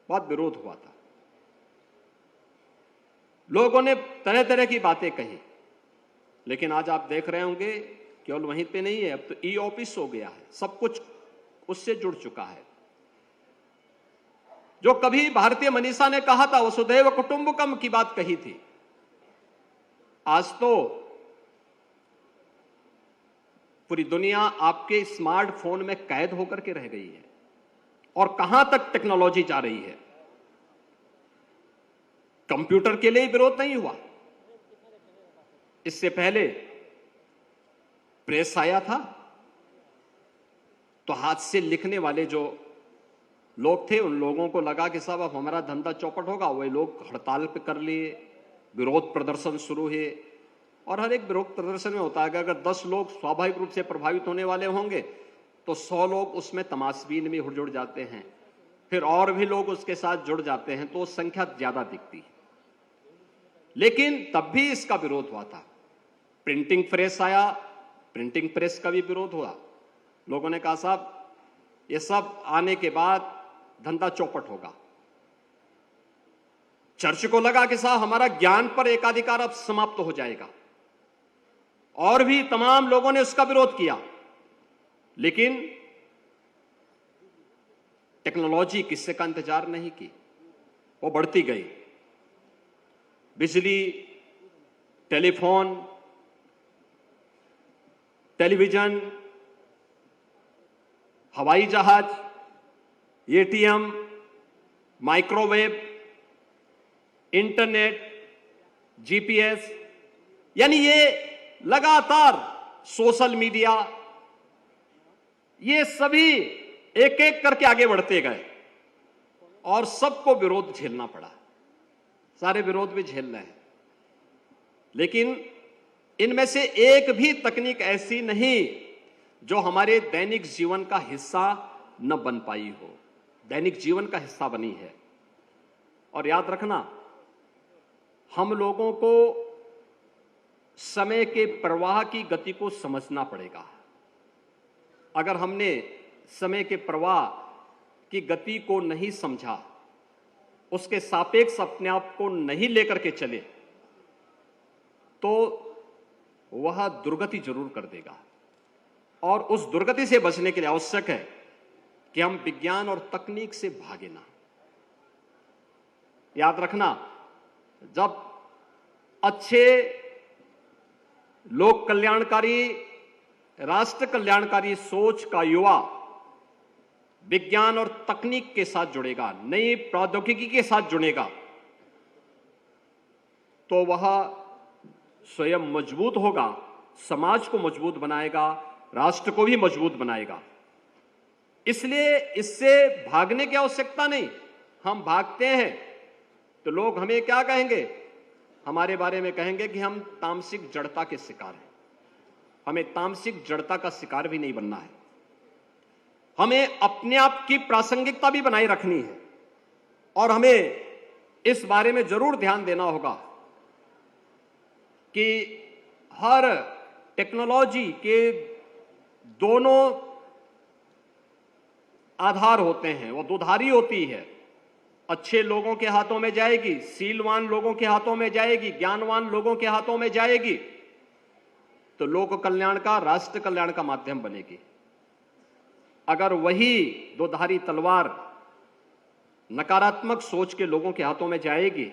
बहुत विरोध हुआ था, लोगों ने तरह तरह की बातें कही। लेकिन आज आप देख रहे होंगे केवल वहीं पे नहीं है, अब तो ई ऑफिस हो गया है, सब कुछ उससे जुड़ चुका है। जो कभी भारतीय मनीषा ने कहा था वसुधैव कुटुंबकम की बात कही थी, आज तो पूरी दुनिया आपके स्मार्टफोन में कैद होकर के रह गई है। और कहां तक टेक्नोलॉजी जा रही है। कंप्यूटर के लिए विरोध नहीं हुआ, इससे पहले प्रेस आया था तो हाथ से लिखने वाले जो लोग थे उन लोगों को लगा कि साहब अब हमारा धंधा चौपट होगा। वही लोग हड़ताल पे कर लिए, विरोध प्रदर्शन शुरू हुए। और हर एक विरोध प्रदर्शन में होता है कि अगर 10 लोग स्वाभाविक रूप से प्रभावित होने वाले होंगे तो 100 लोग उसमें तमाशबीन में जुड़ जाते हैं, फिर और भी लोग उसके साथ जुड़ जाते हैं, तो संख्या ज्यादा दिखती है। लेकिन तब भी इसका विरोध हुआ था। प्रिंटिंग प्रेस आया, प्रिंटिंग प्रेस का भी विरोध हुआ। लोगों ने कहा साहब ये सब आने के बाद धंधा चौपट होगा। चर्च को लगा कि साहब हमारा ज्ञान पर एकाधिकार अब समाप्त हो जाएगा, और भी तमाम लोगों ने उसका विरोध किया। लेकिन टेक्नोलॉजी किस्से का इंतजार नहीं की, वो बढ़ती गई। बिजली, टेलीफोन, टेलीविजन, हवाई जहाज, एटीएम, माइक्रोवेव, इंटरनेट, जीपीएस, यानी ये लगातार सोशल मीडिया, ये सभी एक एक करके आगे बढ़ते गए और सबको विरोध झेलना पड़ा। सारे विरोध भी झेल रहे हैं। लेकिन इनमें से एक भी तकनीक ऐसी नहीं जो हमारे दैनिक जीवन का हिस्सा न बन पाई हो, दैनिक जीवन का हिस्सा बनी है। और याद रखना, हम लोगों को समय के प्रवाह की गति को समझना पड़ेगा। अगर हमने समय के प्रवाह की गति को नहीं समझा, उसके सापेक्ष अपने आप को नहीं लेकर के चले, तो वह दुर्गति जरूर कर देगा। और उस दुर्गति से बचने के लिए आवश्यक है कि हम विज्ञान और तकनीक से भागे ना। याद रखना, जब अच्छे लोक कल्याणकारी, राष्ट्र कल्याणकारी सोच का युवा विज्ञान और तकनीक के साथ जुड़ेगा, नई प्रौद्योगिकी के साथ जुड़ेगा, तो वह स्वयं मजबूत होगा, समाज को मजबूत बनाएगा, राष्ट्र को भी मजबूत बनाएगा। इसलिए इससे भागने की आवश्यकता नहीं। हम भागते हैं तो लोग हमें क्या कहेंगे, हमारे बारे में कहेंगे कि हम तामसिक जड़ता के शिकार हैं। हमें तामसिक जड़ता का शिकार भी नहीं बनना है। हमें अपने आप की प्रासंगिकता भी बनाए रखनी है और हमें इस बारे में जरूर ध्यान देना होगा कि हर टेक्नोलॉजी के दोनों आधार होते हैं, वो दुधारी होती है। अच्छे लोगों के हाथों में जाएगी, सीलवान लोगों के हाथों में जाएगी, ज्ञानवान लोगों के हाथों में जाएगी तो लोक कल्याण का, राष्ट्र कल्याण का माध्यम बनेगी। अगर वही दुधारी तलवार नकारात्मक सोच के लोगों के हाथों में जाएगी,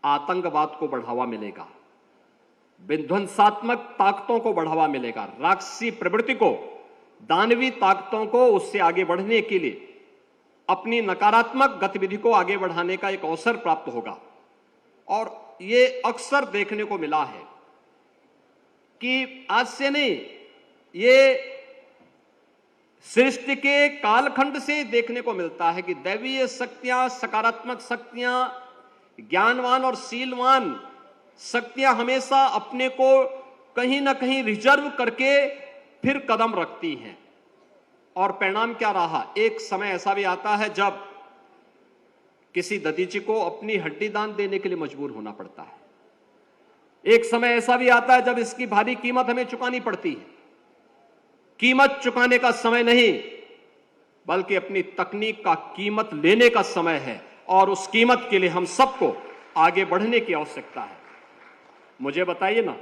आतंकवाद को बढ़ावा मिलेगा, विध्वंसात्मक ताकतों को बढ़ावा मिलेगा, राक्षसी प्रवृत्ति को, दानवी ताकतों को उससे आगे बढ़ने के लिए अपनी नकारात्मक गतिविधि को आगे बढ़ाने का एक अवसर प्राप्त होगा। और ये अक्सर देखने को मिला है कि आज से नहीं, ये सृष्टि के कालखंड से देखने को मिलता है कि दैवीय शक्तियां, सकारात्मक शक्तियां, ज्ञानवान और शीलवान शक्तियां हमेशा अपने को कहीं ना कहीं रिजर्व करके फिर कदम रखती हैं। और परिणाम क्या रहा? एक समय ऐसा भी आता है जब किसी दतीची को अपनी हड्डी दान देने के लिए मजबूर होना पड़ता है। एक समय ऐसा भी आता है जब इसकी भारी कीमत हमें चुकानी पड़ती है। कीमत चुकाने का समय नहीं, बल्कि अपनी तकनीक का कीमत लेने का समय है और उस कीमत के लिए हम सबको आगे बढ़ने की आवश्यकता है। मुझे बताइए ना,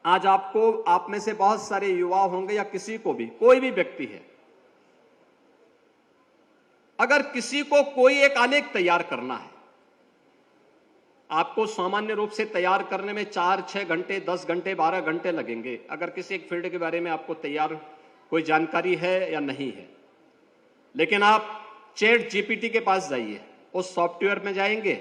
आज आपको, आप में से बहुत सारे युवा होंगे या किसी को भी, कोई भी व्यक्ति है, अगर किसी को कोई एक आलेख तैयार करना है, आपको सामान्य रूप से तैयार करने में 4-6 घंटे, 10 घंटे, 12 घंटे लगेंगे। अगर किसी एक फील्ड के बारे में आपको तैयार कोई जानकारी है या नहीं है, लेकिन आप चैट जीपीटी के पास जाइए, उस सॉफ्टवेयर में जाएंगे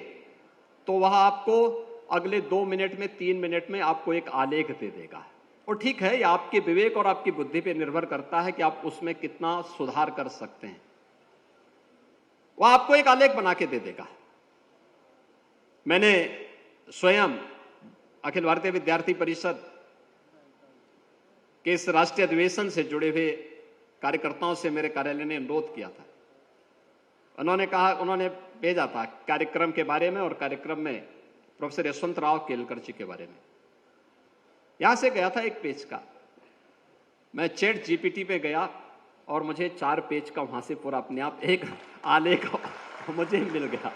तो वह आपको अगले 2 मिनट में, 3 मिनट में आपको एक आलेख दे देगा। और ठीक है, ये आपके विवेक और आपकी बुद्धि पर निर्भर करता है कि आप उसमें कितना सुधार कर सकते हैं। वह आपको एक आलेख बना के दे देगा। मैंने स्वयं अखिल भारतीय विद्यार्थी परिषद के इस राष्ट्रीय अधिवेशन से जुड़े हुए कार्यकर्ताओं से मेरे कार्यालय ने अनुरोध किया था। उन्होंने भेजा था कार्यक्रम के बारे में, और कार्यक्रम में प्रोफेसर यशवंत राव केलकर जी के बारे में। यहां से गया था 1 पेज का, मैं चैट जीपीटी पे गया और मुझे 4 पेज का वहां से पूरा अपने आप एक आलेख मुझे मिल गया,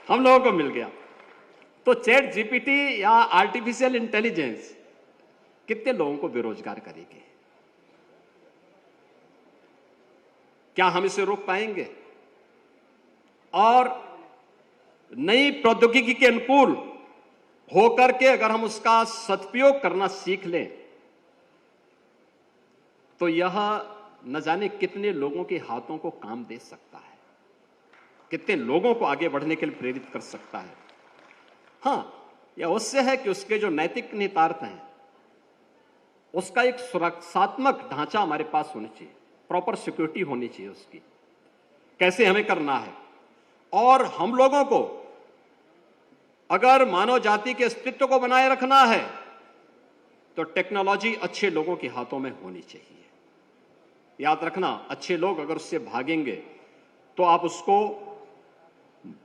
हम लोगों को मिल गया। तो चैट जीपीटी या आर्टिफिशियल इंटेलिजेंस कितने लोगों को बेरोजगार करेगी? क्या हम इसे रोक पाएंगे? और नई प्रौद्योगिकी के अनुकूल होकर के अगर हम उसका सदुपयोग करना सीख लें तो यह न जाने कितने लोगों के हाथों को काम दे सकता है, कितने लोगों को आगे बढ़ने के लिए प्रेरित कर सकता है। हां, यह अवश्य है कि उसके जो नैतिक निहितार्थ हैं, उसका एक सुरक्षात्मक ढांचा हमारे पास होना चाहिए, प्रॉपर सिक्योरिटी होनी चाहिए उसकी, कैसे हमें करना है। और हम लोगों को अगर मानव जाति के अस्तित्व को बनाए रखना है तो टेक्नोलॉजी अच्छे लोगों के हाथों में होनी चाहिए। याद रखना, अच्छे लोग अगर उससे भागेंगे तो आप उसको,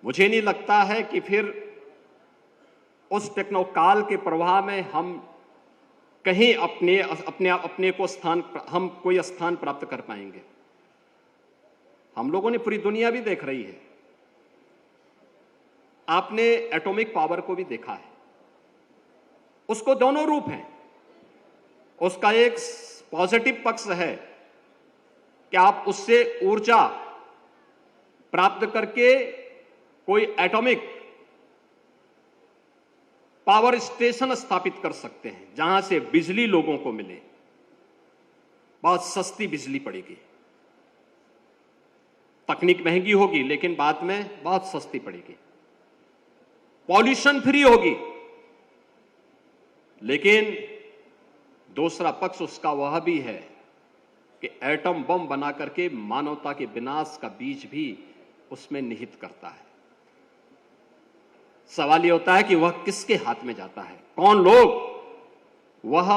मुझे नहीं लगता है कि फिर उस टेक्नोकाल के प्रवाह में हम कहीं अपने को हम कोई स्थान प्राप्त कर पाएंगे। हम लोगों ने पूरी दुनिया भी देख रही है, आपने एटॉमिक पावर को भी देखा है, उसको दोनों रूप हैं। उसका एक पॉजिटिव पक्ष है कि आप उससे ऊर्जा प्राप्त करके कोई एटॉमिक पावर स्टेशन स्थापित कर सकते हैं जहां से बिजली लोगों को मिले, बहुत सस्ती बिजली पड़ेगी, तकनीक महंगी होगी लेकिन बाद में बहुत सस्ती पड़ेगी, पॉल्यूशन फ्री होगी। लेकिन दूसरा पक्ष उसका वह भी है कि एटम बम बना करके मानवता के विनाश का बीज भी उसमें निहित करता है। सवाल ये होता है कि वह किसके हाथ में जाता है, कौन लोग वह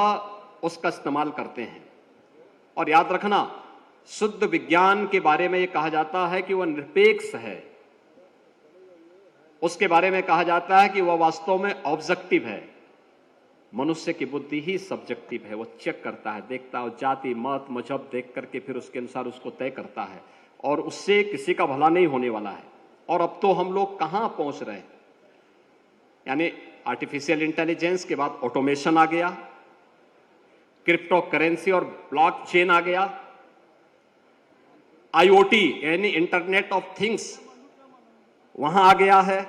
उसका इस्तेमाल करते हैं। और याद रखना, शुद्ध विज्ञान के बारे में यह कहा जाता है कि वह निरपेक्ष है, उसके बारे में कहा जाता है कि वह वास्तव में ऑब्जेक्टिव है। मनुष्य की बुद्धि ही सब्जेक्टिव है, वो चेक करता है, देखता है, जाति मत मजहब देख करके फिर उसके अनुसार उसको तय करता है, और उससे किसी का भला नहीं होने वाला है। और अब तो हम लोग कहां पहुंच रहे हैं, यानी आर्टिफिशियल इंटेलिजेंस के बाद ऑटोमेशन आ गया, क्रिप्टो करेंसी और ब्लॉकचेन आ गया, आईओटी यानी इंटरनेट ऑफ थिंग्स वहां आ गया है,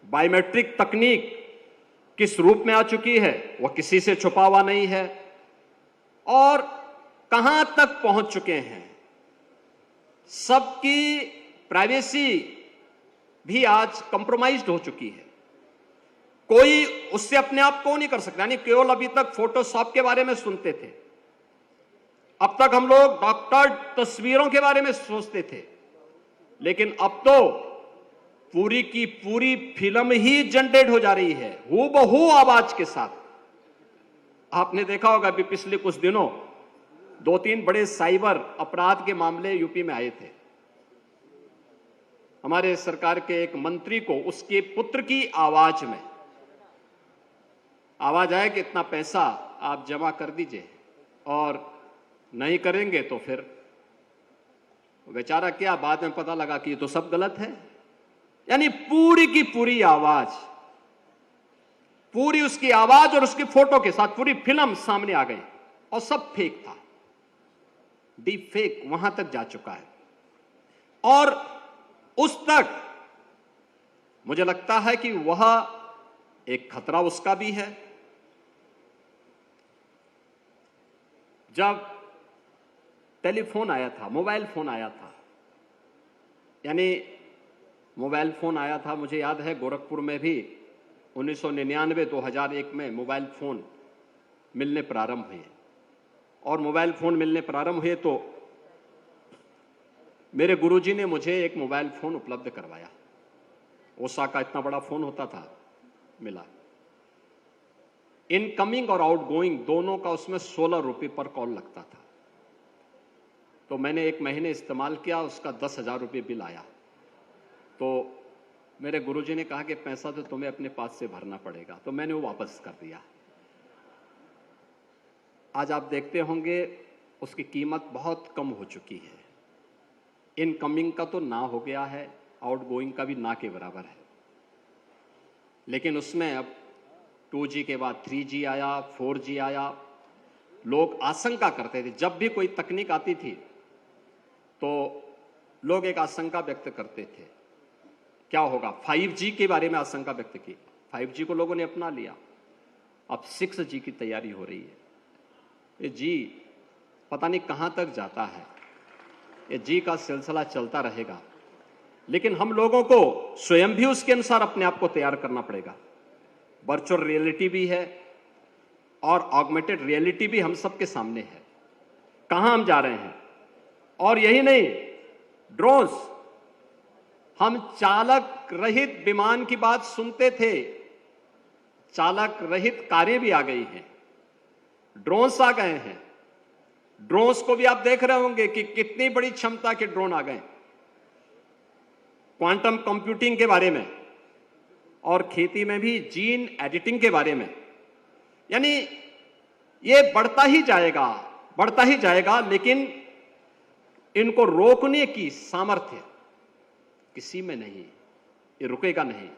बायोमेट्रिक तकनीक किस रूप में आ चुकी है वह किसी से छुपा हुआ नहीं है, और कहां तक पहुंच चुके हैं। सबकी प्राइवेसी भी आज कंप्रोमाइज्ड हो चुकी है, कोई उससे अपने आप को नहीं कर सकता। यानी केवल अभी तक फोटोशॉप के बारे में सुनते थे, अब तक हम लोग डॉक्टर तस्वीरों के बारे में सोचते थे, लेकिन अब तो पूरी की पूरी फिल्म ही जनरेट हो जा रही है हूबहू आवाज के साथ। आपने देखा होगा अभी पिछले कुछ दिनों 2-3 बड़े साइबर अपराध के मामले यूपी में आए थे। हमारे सरकार के एक मंत्री को उसके पुत्र की आवाज में आवाज आया कि इतना पैसा आप जमा कर दीजिए, और नहीं करेंगे तो फिर बेचारा क्या, बाद में पता लगा कि ये तो सब गलत है। यानी पूरी की पूरी आवाज, पूरी उसकी आवाज और उसकी फोटो के साथ पूरी फिल्म सामने आ गई, और सब फेक था, डीप फेक वहां तक जा चुका है। और उस तक मुझे लगता है कि वह एक खतरा उसका भी है। जब टेलीफोन आया था, मोबाइल फोन आया था, यानी मोबाइल फोन आया था, मुझे याद है गोरखपुर में भी 1999-2001 में मोबाइल फोन मिलने प्रारंभ हुए, और मोबाइल फोन मिलने प्रारंभ हुए तो मेरे गुरुजी ने मुझे एक मोबाइल फोन उपलब्ध करवाया। ओसा का इतना बड़ा फोन होता था, मिला। इनकमिंग और आउटगोइंग दोनों का उसमें 16 रुपए पर कॉल लगता था। तो मैंने 1 महीने इस्तेमाल किया, उसका 10,000 रुपये बिल आया। तो मेरे गुरुजी ने कहा कि पैसा तो तुम्हें अपने पास से भरना पड़ेगा, तो मैंने वो वापस कर दिया। आज आप देखते होंगे उसकी कीमत बहुत कम हो चुकी है। इनकमिंग का तो ना हो गया है, आउटगोइंग का भी ना के बराबर है। लेकिन उसमें अब 2G के बाद 3G आया, 4G आया। लोग आशंका करते थे, जब भी कोई तकनीक आती थी तो लोग एक आशंका व्यक्त करते थे, क्या होगा। 5G के बारे में आशंका व्यक्त की, 5G को लोगों ने अपना लिया। अब 6G की तैयारी हो रही है। ये जी पता नहीं कहां तक जाता है, ये जी का सिलसिला चलता रहेगा। लेकिन हम लोगों को स्वयं भी उसके अनुसार अपने आप को तैयार करना पड़ेगा। वर्चुअल रियलिटी भी है और ऑगमेंटेड रियलिटी भी हम सबके सामने है। कहां हम जा रहे हैं। और यही नहीं, ड्रोन्स, हम चालक रहित विमान की बात सुनते थे, चालक रहित कारें भी आ गई हैं, ड्रोन्स आ गए हैं। ड्रोन्स को भी आप देख रहे होंगे कि कितनी बड़ी क्षमता के ड्रोन आ गए। क्वांटम कंप्यूटिंग के बारे में और खेती में भी जीन एडिटिंग के बारे में। यानी ये बढ़ता ही जाएगा, बढ़ता ही जाएगा, लेकिन इनको रोकने की सामर्थ्य किसी में नहीं, ये रुकेगा नहीं।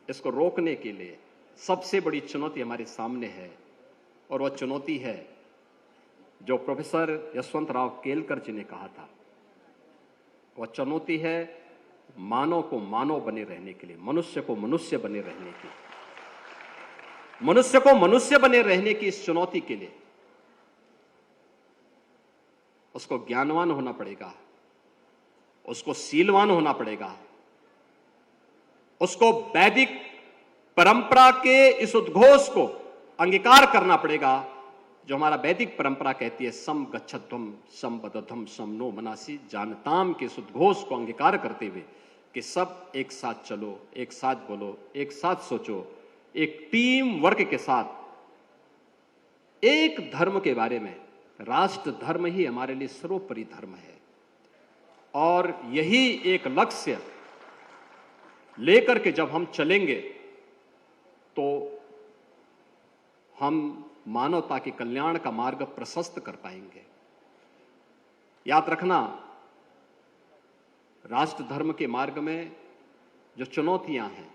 इसको रोकने के लिए सबसे बड़ी चुनौती हमारे सामने है, और वह चुनौती है जो प्रोफेसर यशवंतराव केलकर जी ने कहा था। वह चुनौती है मानव को मानव बने रहने के लिए, मनुष्य को मनुष्य बने रहने की, मनुष्य को मनुष्य बने रहने की इस चुनौती के लिए उसको ज्ञानवान होना पड़ेगा, उसको शीलवान होना पड़ेगा, उसको वैदिक परंपरा के इस उद्घोष को अंगीकार करना पड़ेगा जो हमारा वैदिक परंपरा कहती है, सम गच्छध्वम सम बदध्वम सम नो मनासी जानताम के इस उद्घोष को अंगीकार करते हुए कि सब एक साथ चलो, एक साथ बोलो, एक साथ सोचो, एक टीम वर्क के साथ एक धर्म के बारे में, राष्ट्र धर्म ही हमारे लिए सर्वोपरि धर्म है और यही एक लक्ष्य लेकर के जब हम चलेंगे तो हम मानवता के कल्याण का मार्ग प्रशस्त कर पाएंगे। याद रखना, राष्ट्र धर्म के मार्ग में जो चुनौतियां हैं,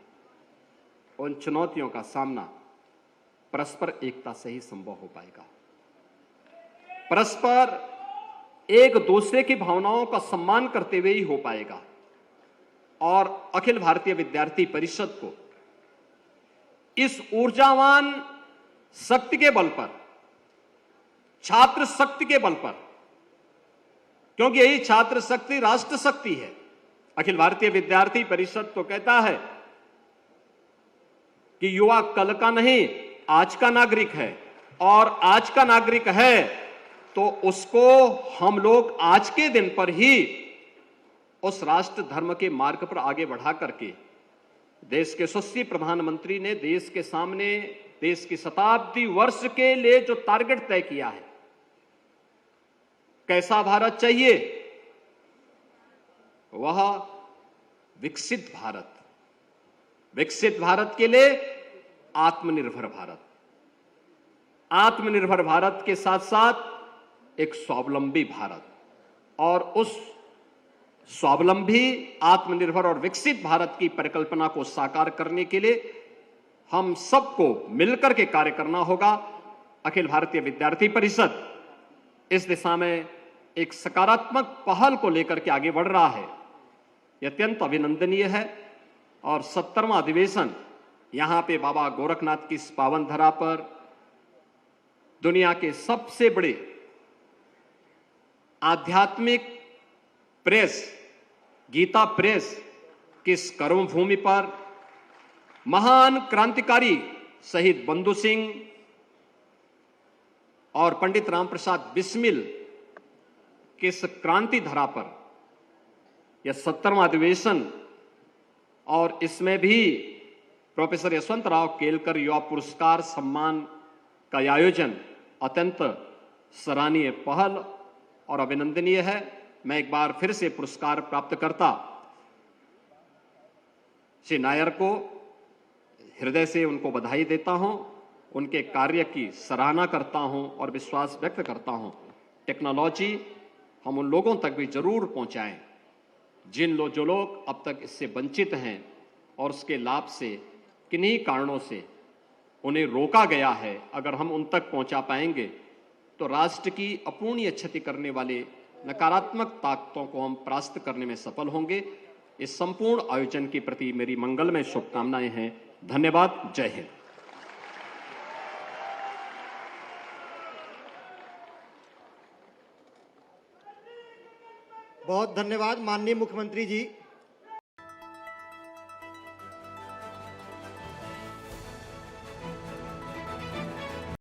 उन चुनौतियों का सामना परस्पर एकता से ही संभव हो पाएगा। परस्पर एक दूसरे की भावनाओं का सम्मान करते हुए ही हो पाएगा और अखिल भारतीय विद्यार्थी परिषद को इस ऊर्जावान शक्ति के बल पर, छात्र शक्ति के बल पर, क्योंकि यही छात्र शक्ति राष्ट्र शक्ति है। अखिल भारतीय विद्यार्थी परिषद तो कहता है कि युवा कल का नहीं आज का नागरिक है और आज का नागरिक है तो उसको हम लोग आज के दिन पर ही उस राष्ट्र धर्म के मार्ग पर आगे बढ़ा करके देश के यशस्वी प्रधानमंत्री ने देश के सामने देश की शताब्दी वर्ष के लिए जो टारगेट तय किया है, कैसा भारत चाहिए, वह विकसित भारत, विकसित भारत के लिए आत्मनिर्भर भारत, आत्मनिर्भर भारत के साथ साथ एक स्वावलंबी भारत और उस स्वावलंबी, आत्मनिर्भर और विकसित भारत की परिकल्पना को साकार करने के लिए हम सबको मिलकर के कार्य करना होगा। अखिल भारतीय विद्यार्थी परिषद इस दिशा में एक सकारात्मक पहल को लेकर के आगे बढ़ रहा है। यह अत्यंत अभिनंदनीय है और 70वां अधिवेशन यहां पे बाबा गोरखनाथ की इस पावन धरा पर दुनिया के सबसे बड़े आध्यात्मिक प्रेस गीता प्रेस की इस कर्मभूमि पर महान क्रांतिकारी शहीद बंधु सिंह और पंडित राम प्रसाद बिस्मिल की इस क्रांति धरा पर यह 70वां अधिवेशन और इसमें भी प्रोफेसर यशवंतराव केलकर युवा पुरस्कार सम्मान का आयोजन अत्यंत सराहनीय पहल और अभिनंदनीय है। मैं एक बार फिर से पुरस्कार प्राप्त करता श्री नायर को हृदय से उनको बधाई देता हूं, उनके कार्य की सराहना करता हूं और विश्वास व्यक्त करता हूं टेक्नोलॉजी हम उन लोगों तक भी जरूर पहुंचाएं जो लोग अब तक इससे वंचित हैं और उसके लाभ से किन्हीं कारणों से उन्हें रोका गया है। अगर हम उन तक पहुंचा पाएंगे तो राष्ट्र की अपूर्णीय क्षति करने वाले नकारात्मक ताकतों को हम परास्त करने में सफल होंगे। इस संपूर्ण आयोजन के प्रति मेरी मंगलमय शुभकामनाएं हैं। धन्यवाद। जय हिंद। बहुत धन्यवाद माननीय मुख्यमंत्री जी।